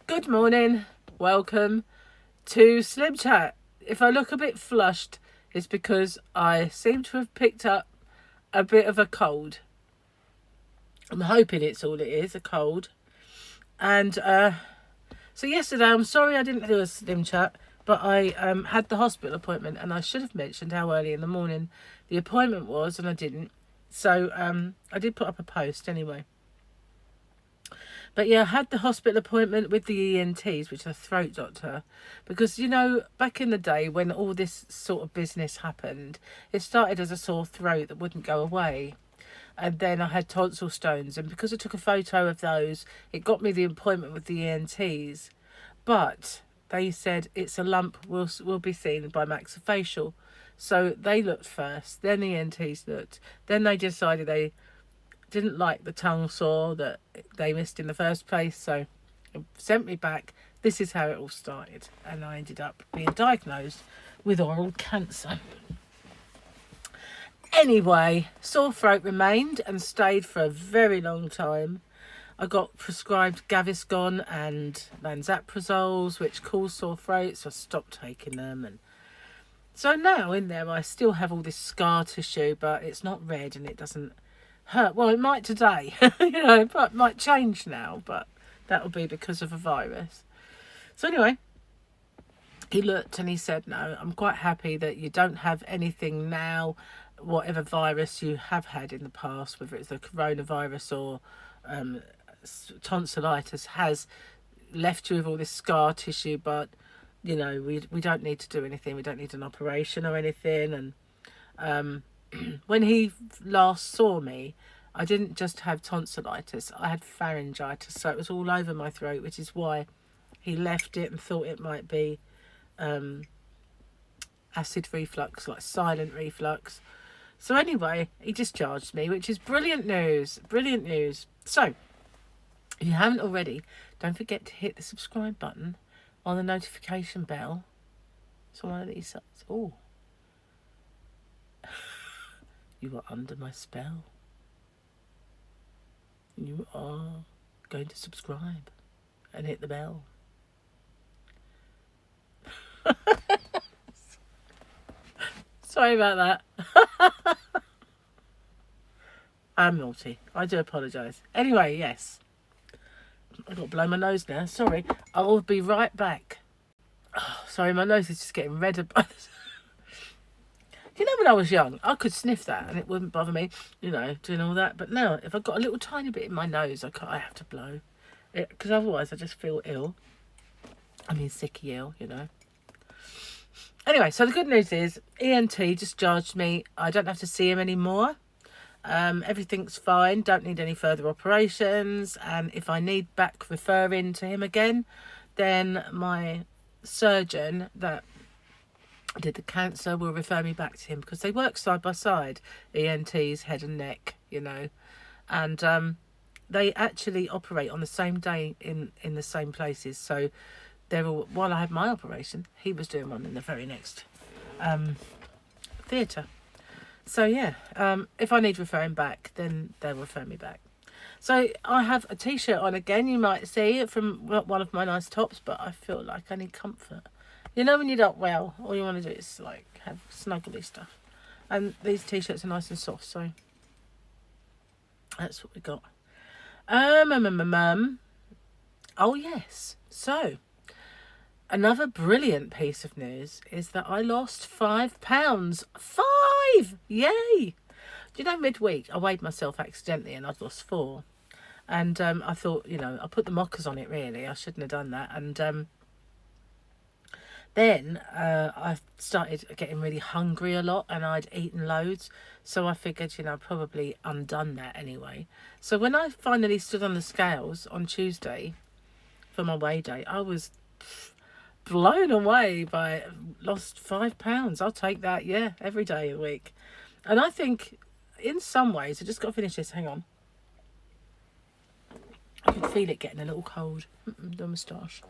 Good morning. Welcome to SlimChat. If I look a bit flushed, it's because I seem to have picked up a bit of a cold. I'm hoping it's all it is, a cold. And so yesterday, I'm sorry I didn't do a SlimChat, but I had the hospital appointment, and I should have mentioned how early in the morning the appointment was, and I didn't. So I did put up a post anyway. But yeah, I had the hospital appointment with the ENTs, which is a throat doctor, because, you know, back in the day when all this sort of business happened, it started as a sore throat that wouldn't go away. And then I had tonsil stones, and because I took a photo of those, it got me the appointment with the ENTs. But they said it's a lump, will be seen by maxillofacial. So they looked first, then the ENTs looked, then they decided they didn't like the tongue sore that they missed in the first place, so it sent me back. This is how it all started, and I ended up being diagnosed with oral cancer. Anyway, sore throat remained and stayed for a very long time. I got prescribed Gaviscon and Lanzaprozoles, which cause sore throat, so I stopped taking them. And so now in there I still have all this scar tissue, but it's not red and it doesn't hurt. Well, it might today, but it might change now, but that'll be because of a virus. So anyway, he looked and he said, no, I'm quite happy that you don't have anything now, whatever virus you have had in the past, whether it's the coronavirus or tonsillitis, has left you with all this scar tissue, but we don't need to do anything. We don't need an operation or anything. And when he last saw me, I didn't just have tonsillitis, I had pharyngitis, so it was all over my throat, which is why he left it and thought it might be acid reflux, like silent reflux. So anyway, he discharged me, which is brilliant news. So if you haven't already, don't forget to hit the subscribe button on the notification bell. So one of these sites. Oh, you are under my spell. You are going to subscribe and hit the bell. Sorry about that. I'm naughty. I do apologise. Anyway, yes. I've got to blow my nose now. Sorry. I will be right back. Oh, sorry, my nose is just getting redder. You know, when I was young, I could sniff that and it wouldn't bother me, doing all that. But now, if I've got a little tiny bit in my nose, I have to blow it, because otherwise I just feel ill. I mean, sicky ill, Anyway, so the good news is ENT discharged me. I don't have to see him anymore. Everything's fine. Don't need any further operations. And if I need back referring to him again, then my surgeon that did the cancer will refer me back to him, because they work side by side, ENTs, head and neck, and they actually operate on the same day in the same places. So while I had my operation, he was doing one in the very next theatre. So yeah, if I need referring back, then they'll refer me back. So I have a t-shirt on again, you might see it, from one of my nice tops, but I feel like I need comfort. When you're not well, all you want to do is like have snuggly stuff. And these t-shirts are nice and soft, so that's what we got. Oh yes. So another brilliant piece of news is that I lost 5 pounds. 5! Yay! Do you know, midweek I weighed myself accidentally and I'd lost 4. And I thought, I put the mockers on it really. I shouldn't have done that. And then I started getting really hungry a lot, and I'd eaten loads. So I figured, I'd probably undone that anyway. So when I finally stood on the scales on Tuesday for my weigh day, I was blown away by lost 5 pounds. I'll take that, yeah, every day of the week. And I think in some ways, I just got to finish this. Hang on. I can feel it getting a little cold. The moustache.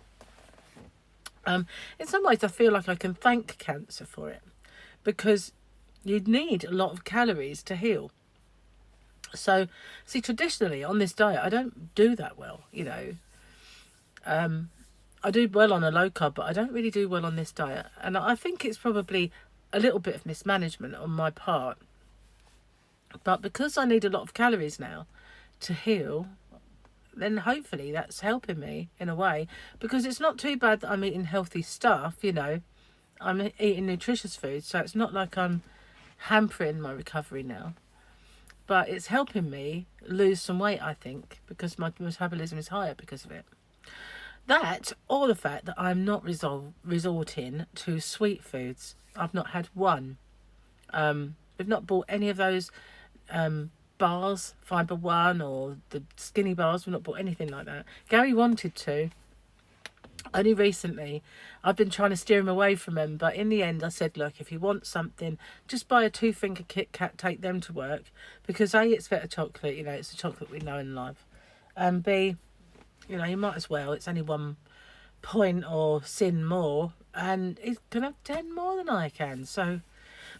In some ways, I feel like I can thank cancer for it, because you'd need a lot of calories to heal. So, see, traditionally on this diet, I don't do that well, I do well on a low carb, but I don't really do well on this diet. And I think it's probably a little bit of mismanagement on my part. But because I need a lot of calories now to heal, then hopefully that's helping me in a way. Because it's not too bad that I'm eating healthy stuff, you know. I'm eating nutritious food, so it's not like I'm hampering my recovery now. But it's helping me lose some weight, I think, because my metabolism is higher because of it. That, or the fact that I'm not resorting to sweet foods. I've not had one. We've not bought any of those bars, Fibre One or the skinny bars. We've not bought anything like that. Gary wanted to. Only recently, I've been trying to steer him away from them, but in the end I said, look, if you want something, just buy a 2-finger Kit Kat, take them to work, because A, it's better chocolate, you know, it's the chocolate we know and love, and B, you know, you might as well, it's only 1 point or sin more, and it can have 10 more than I can, so,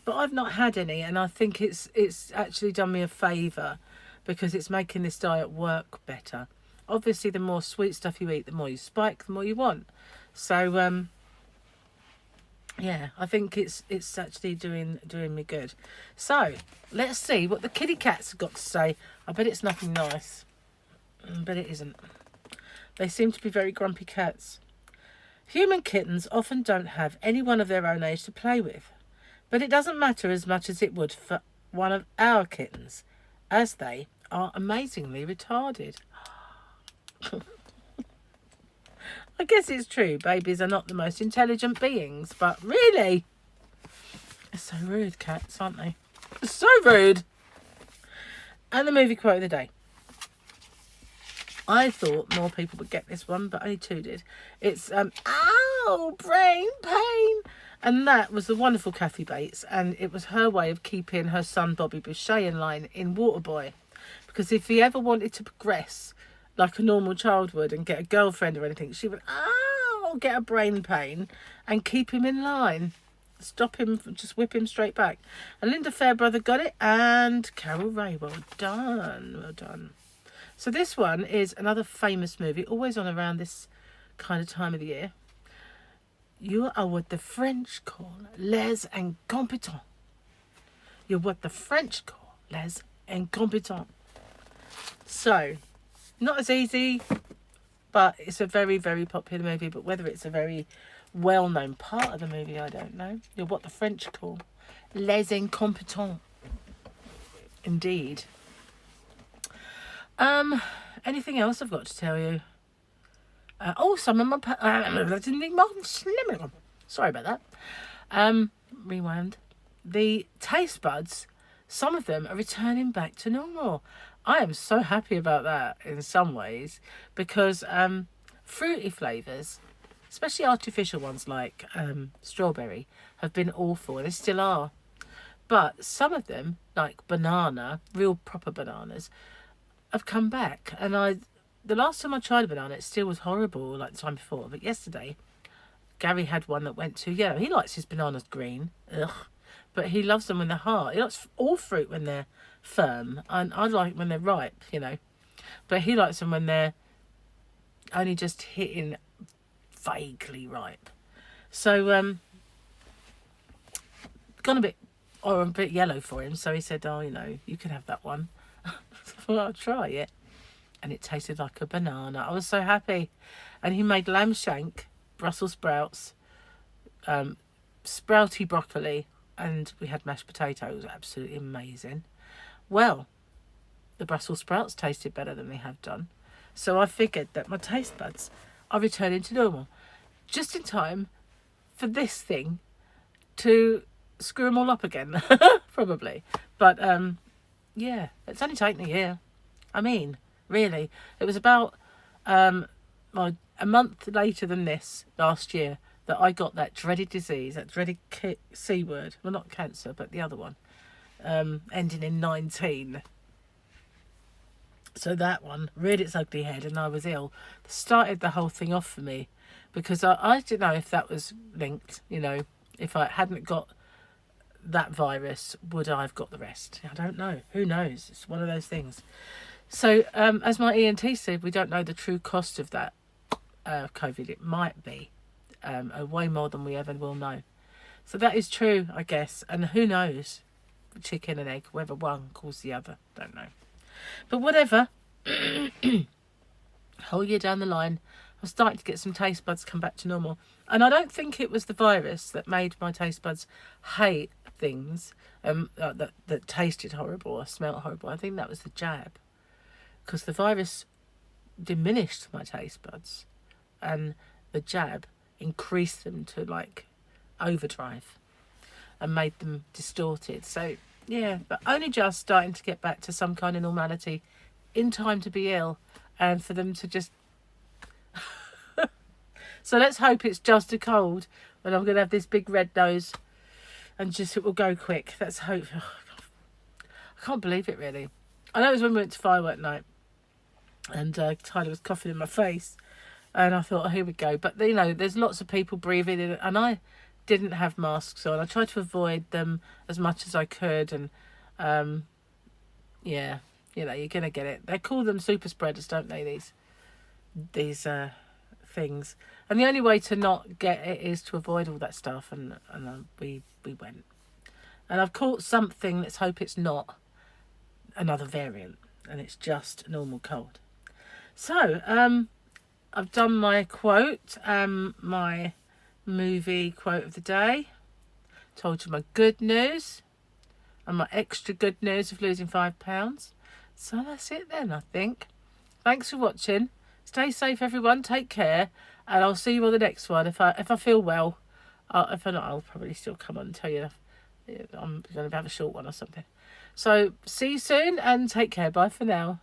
but I've not had any, and I think it's actually done me a favour, because it's making this diet work better. Obviously, the more sweet stuff you eat, the more you spike, the more you want. So, yeah, I think it's actually doing me good. So, let's see what the kitty cats have got to say. I bet it's nothing nice. But it isn't. They seem to be very grumpy cats. Human kittens often don't have anyone of their own age to play with. But it doesn't matter as much as it would for one of our kittens, as they are amazingly retarded. I guess it's true, babies are not the most intelligent beings, but really? They're so rude, cats, aren't they? They're so rude. And the movie quote of the day. I thought more people would get this one, but only 2 did. It's, ow, brain pain. And that was the wonderful Kathy Bates, and it was her way of keeping her son Bobby Boucher in line in Waterboy. Because if he ever wanted to progress like a normal child would and get a girlfriend or anything, she would, get a brain pain and keep him in line. Stop him, just whip him straight back. And Linda Fairbrother got it, and Carol Ray, well done, well done. So this one is another famous movie, always on around this kind of time of the year. You are what the French call les incompetents. You're what the French call les incompetents. So, not as easy, but it's a very, very popular movie. But whether it's a very well-known part of the movie, I don't know. You're what the French call les incompetents. Indeed. Anything else I've got to tell you? Some of my... sorry about that. Rewind. The taste buds, some of them are returning back to normal. I am so happy about that in some ways, because fruity flavours, especially artificial ones like strawberry, have been awful, and they still are. But some of them, like banana, real proper bananas, have come back. And the last time I tried a banana, it still was horrible like the time before. But yesterday, Gary had one that went too yellow. He likes his bananas green. Ugh. But he loves them when they're hard. He likes all fruit when they're firm. And I like when they're ripe, you know. But he likes them when they're only just hitting vaguely ripe. So, gone a bit yellow for him. So he said, oh, you know, you can have that one. Well, I'll try it. And it tasted like a banana. I was so happy. And he made lamb shank, Brussels sprouts, sprouty broccoli, and we had mashed potatoes. Absolutely amazing. Well, the Brussels sprouts tasted better than they have done. So I figured that my taste buds are returning to normal. Just in time for this thing to screw them all up again. Probably. But, yeah, it's only taken a year. I mean, really. It was about a month later than this last year that I got that dreaded disease, that dreaded C word. Well, not cancer, but the other one, ending in 19. So that one reared its ugly head and I was ill. Started the whole thing off for me, because I didn't know if that was linked, you know. If I hadn't got that virus, would I have got the rest? I don't know. Who knows? It's one of those things. So, as my ENT said, we don't know the true cost of that COVID. It might be way more than we ever will know. So that is true, I guess. And who knows, chicken and egg, whether one caused the other, don't know. But whatever. Whole year down the line, I'm starting to get some taste buds come back to normal. And I don't think it was the virus that made my taste buds hate things that tasted horrible or smelled horrible. I think that was the jab. Because the virus diminished my taste buds. And the jab increased them to like overdrive and made them distorted. So yeah, but only just starting to get back to some kind of normality in time to be ill and for them to just so let's hope it's just a cold and I'm gonna have this big red nose and just it will go quick. Let's hope. I can't believe it, really. I know it was when we went to firework night and Tyler was coughing in my face and I thought, oh, here we go. But you know, there's lots of people breathing in and I didn't have masks on. I tried to avoid them as much as I could, and yeah, you know, you're gonna get it. They call them super spreaders, don't they? These things, and the only way to not get it is to avoid all that stuff. And we went, and I've caught something. Let's hope it's not another variant, and it's just a normal cold. So I've done my quote, my movie quote of the day, told you my good news and my extra good news of losing £5. So that's it then, I think. Thanks for watching. Stay safe, everyone. Take care, and I'll see you on the next one. If I feel well, if not, I'll probably still come on and tell you I'm going to have a short one or something. So see you soon and take care. Bye for now.